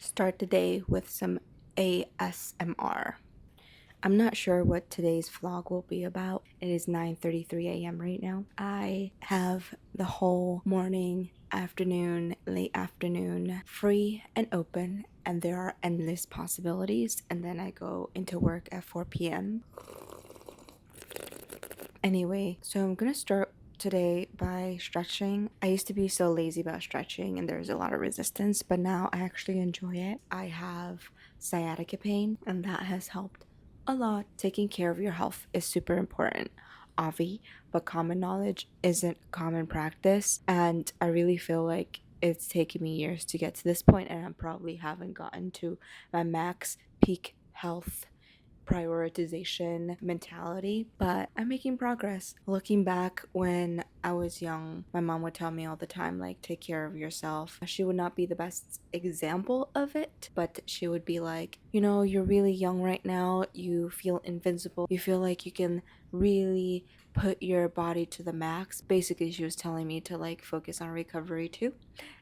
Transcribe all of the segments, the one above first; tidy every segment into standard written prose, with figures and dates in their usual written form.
start the day with some ASMR. I'm not sure what today's vlog will be about. It is 9:33 a.m. right now. I have the whole morning, afternoon, late afternoon free and open, and there are endless possibilities. And then I go into work at 4 p.m. Anyway, so I'm gonna start today by stretching. I used to be so lazy about stretching and there's a lot of resistance, but now I actually enjoy it. I have sciatica pain and that has helped a lot. Taking care of your health is super important, Avi, but common knowledge isn't common practice, and I really feel like it's taken me years to get to this point, and I probably haven't gotten to my max peak health prioritization mentality, but I'm making progress. Looking back when I was young, my mom would tell me all the time, like, take care of yourself. She would not be the best example of it, but she would be like, you know, you're really young right now, you feel invincible, you feel like you can really put your body to the max. Basically, she was telling me to like focus on recovery too,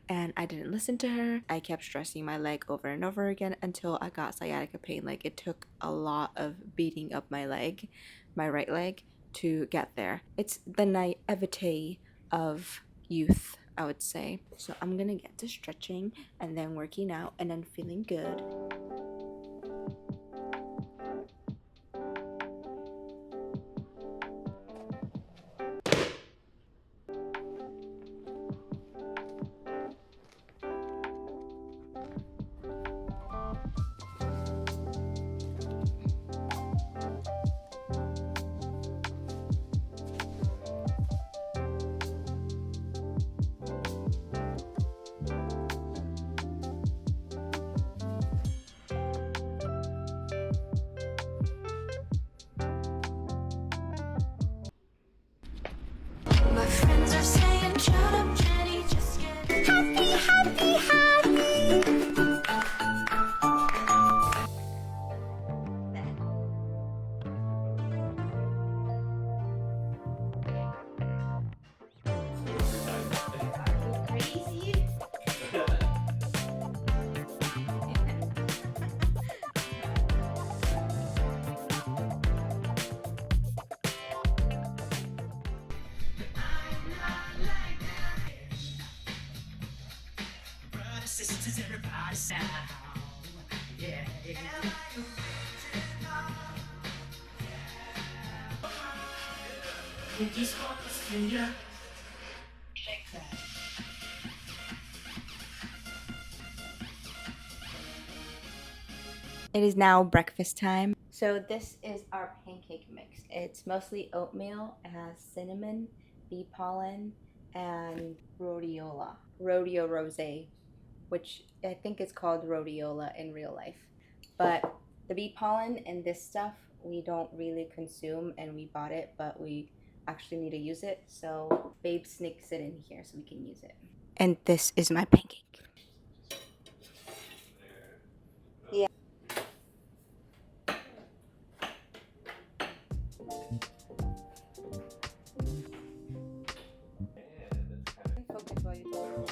and I didn't listen to her. I kept stressing my leg over and over again until I got sciatica pain. Like, it took a lot of beating up my leg, my right leg, to get there. It's the naivete of youth, I would say. So I'm gonna get to stretching and then working out and then feeling good. My friends are saying, shut up, Jenny, just get happy, happy, happy. Crazy. Sisters, everybody sound. Yeah, yeah. We just want to see ya. Shake that. It is now breakfast time. So this is our pancake mix. It's mostly oatmeal. It has cinnamon, bee pollen, and rhodiola. Rhodio rosé, which I think is called rhodiola in real life. But the bee pollen and this stuff we don't really consume, and we bought it, but we actually need to use it. So Babe sneaks it in here so we can use it. And this is my pancake. Yeah. Focus while you talk.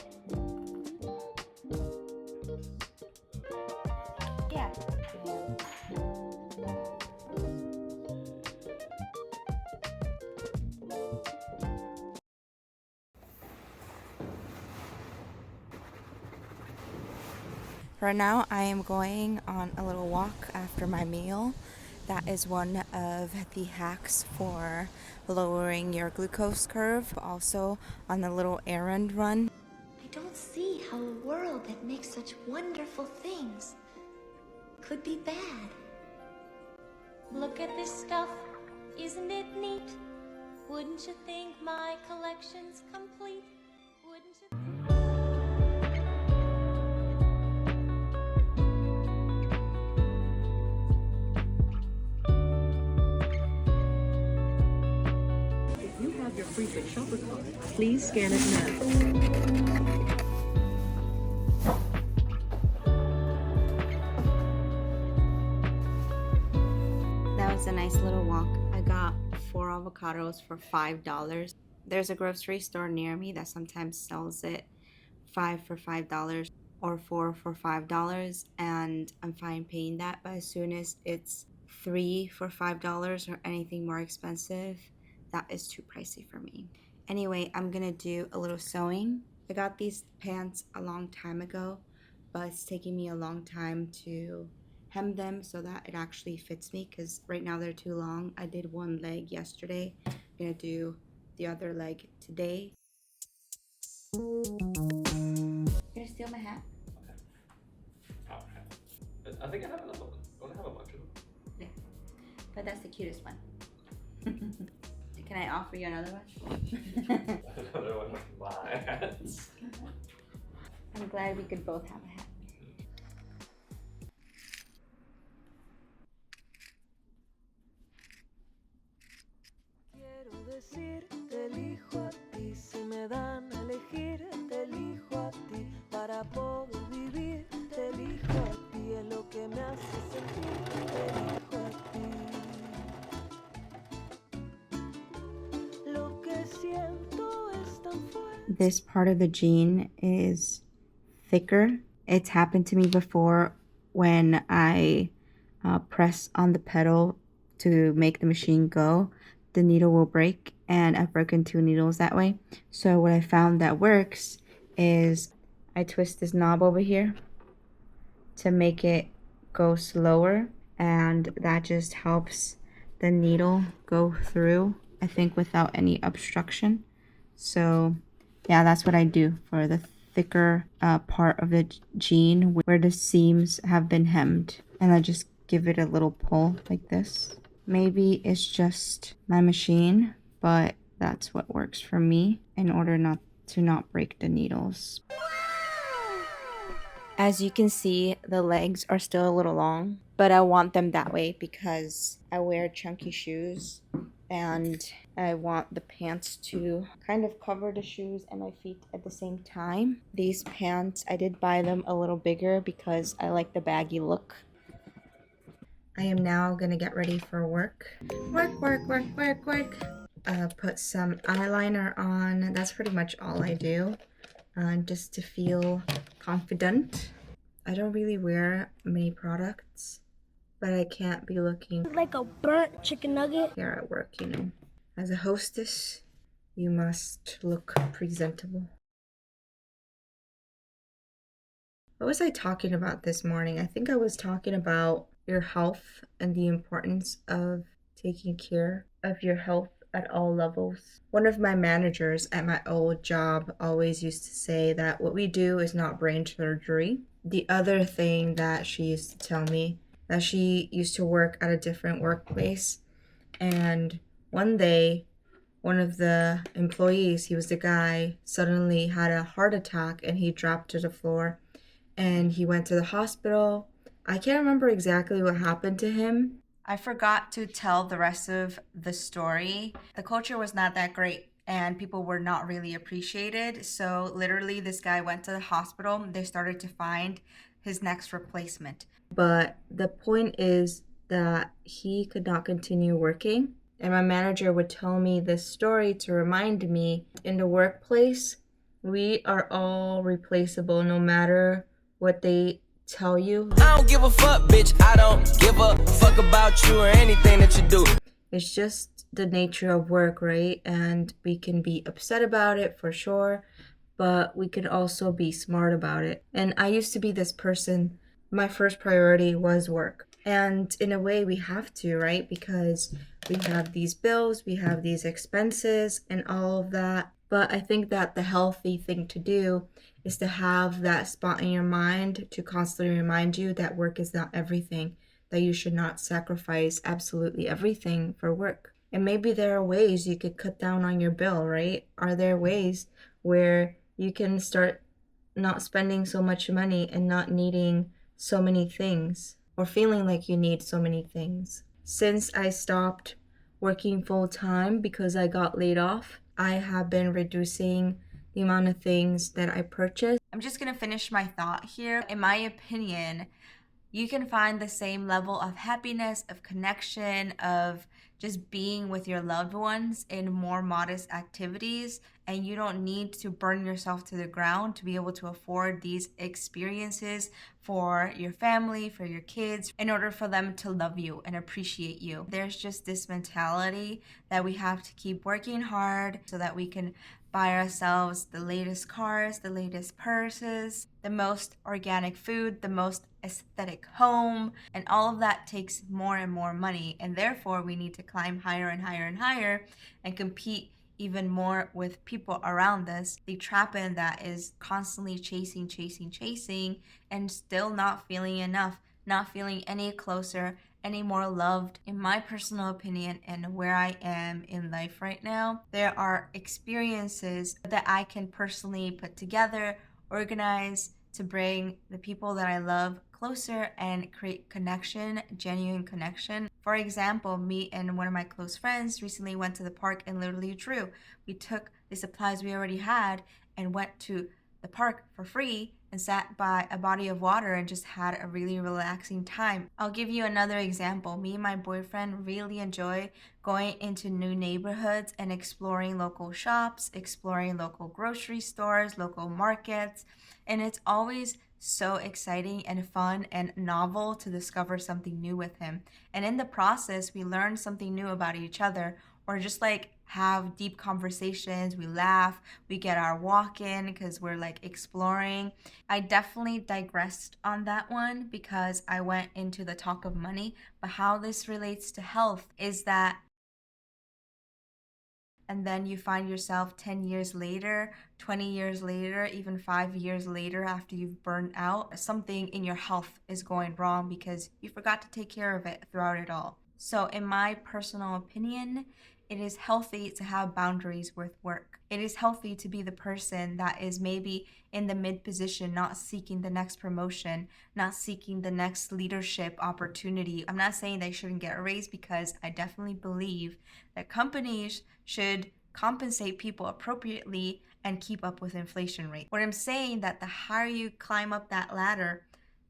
Yeah. Right now, I am going on a little walk after my meal. That is one of the hacks for lowering your glucose curve, but also on a little errand run. I don't see how a world that makes such wonderful things could be bad. Look at this stuff, isn't it neat? Wouldn't you think my collection's complete? Wouldn't you? If you have your frequent shopper card, please scan it now. That was a nice little walk. I got 4 avocados for $5. There's a grocery store near me that sometimes sells it 5 for $5. or 4 for $5, and I'm fine paying that. But as soon as it's 3 for $5 or anything more expensive, that is too pricey for me. Anyway, I'm gonna do a little sewing. I got these pants a long time ago, but it's taking me a long time to hem them so that it actually fits me, because right now they're too long. I did one leg yesterday. I'm gonna do the other leg today. You're gonna steal my hat? Our hat. I think I have another one. I want to have a bunch of them. Yeah, but that's the cutest one. Can I offer you another one? Another one with my hats. I'm glad we could both have a hat. Quiero decir, te elijo a ti, si me dan a elegir, te elijo a ti, para poder vivir, te elijo a ti, es lo que me hace sentir, te elijo a ti. Lo que siento es tan fuerte. This part of the jean is thicker. It's happened to me before when I press on the pedal to make the machine go. The needle will break, and I've broken 2 needles that way. So what I found that works is I twist this knob over here to make it go slower, and that just helps the needle go through, I think, without any obstruction. So yeah, that's what I do for the thicker part of the jean where the seams have been hemmed, and I just give it a little pull like this. Maybe it's just my machine, but that's what works for me in order not to break the needles. As you can see, the legs are still a little long, but I want them that way because I wear chunky shoes and I want the pants to kind of cover the shoes and my feet at the same time. These pants, I did buy them a little bigger because I like the baggy look. I am now gonna get ready for work. Work. Put some eyeliner on. That's pretty much all I do, just to feel confident. I don't really wear many products, but I can't be looking like a burnt chicken nugget. Here at work, you know. As a hostess, you must look presentable. What was I talking about this morning? I think I was talking about your health and the importance of taking care of your health at all levels. One of my managers at my old job always used to say that what we do is not brain surgery. The other thing that she used to tell me, that she used to work at a different workplace, and one day one of the employees, he was the guy, suddenly had a heart attack and he dropped to the floor and he went to the hospital. I can't remember exactly what happened to him. I forgot to tell the rest of the story. The culture was not that great and people were not really appreciated. So literally this guy went to the hospital. They started to find his next replacement. But the point is that he could not continue working. And my manager would tell me this story to remind me, in the workplace, we are all replaceable no matter what they tell you. I don't give a fuck, bitch. I don't give a fuck about you or anything that you do. It's just the nature of work, right? And we can be upset about it for sure, but we can also be smart about it. And I used to be this person. My first priority was work. And in a way we have to, right? Because we have these bills, we have these expenses and all of that. But I think that the healthy thing to do is to have that spot in your mind to constantly remind you that work is not everything, that you should not sacrifice absolutely everything for work. And maybe there are ways you could cut down on your bill, right? Are there ways where you can start not spending so much money and not needing so many things, or feeling like you need so many things? Since I stopped working full time because I got laid off, I have been reducing the amount of things that I purchase. I'm just gonna finish my thought here. In my opinion, you can find the same level of happiness, of connection, of just being with your loved ones in more modest activities, and you don't need to burn yourself to the ground to be able to afford these experiences for your family, for your kids, in order for them to love you and appreciate you. There's just this mentality that we have to keep working hard so that we can buy ourselves the latest cars, the latest purses, the most organic food, the most aesthetic home, and all of that takes more and more money. And therefore, we need to climb higher and higher and higher and compete even more with people around us. The trap in that is constantly chasing, chasing, chasing, and still not feeling enough, not feeling any closer, any more loved. In my personal opinion and where I am in life right now, there are experiences that I can personally put together, organize to bring the people that I love closer and create connection, genuine connection. For example, me and one of my close friends recently went to the park and literally drew. We took the supplies we already had and went to the park for free and sat by a body of water and just had a really relaxing time. I'll give you another example. Me and my boyfriend really enjoy going into new neighborhoods and exploring local shops, exploring local grocery stores, local markets, and it's always so exciting and fun and novel to discover something new with him. And in the process, we learn something new about each other, or just like have deep conversations. We laugh, we get our walk in because we're like exploring. I definitely digressed on that one because I went into the talk of money, but how this relates to health is that, and then you find yourself 10 years later, 20 years later, even 5 years later after you've burned out, something in your health is going wrong because you forgot to take care of it throughout it all. So in my personal opinion, it is healthy to have boundaries with work. It is healthy to be the person that is maybe in the mid position, not seeking the next promotion, not seeking the next leadership opportunity. I'm not saying they shouldn't get a raise because I definitely believe that companies should compensate people appropriately and keep up with inflation rate. What I'm saying that the higher you climb up that ladder,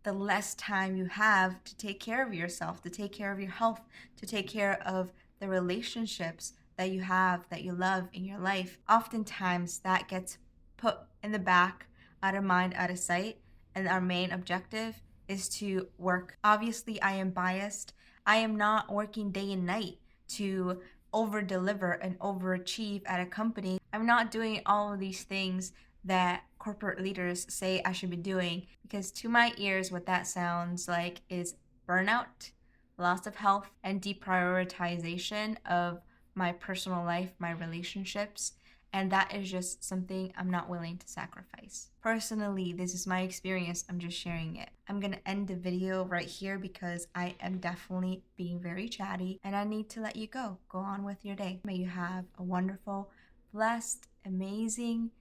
the less time you have to take care of yourself, to take care of your health, to take care of the relationships that you have, that you love in your life. Oftentimes that gets put in the back, out of mind, out of sight, and our main objective is to work. Obviously, I am biased. I am not working day and night to over deliver and overachieve at a company. I'm not doing all of these things that corporate leaders say I should be doing, because to my ears, what that sounds like is burnout, loss of health, and deprioritization of my personal life, my relationships. And that is just something I'm not willing to sacrifice. Personally, this is my experience. I'm just sharing it. I'm gonna end the video right here because I am definitely being very chatty and I need to let you go. Go on with your day. May you have a wonderful, blessed, amazing,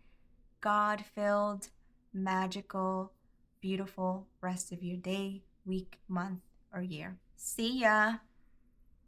God-filled, magical, beautiful rest of your day, week, month, or year. See ya!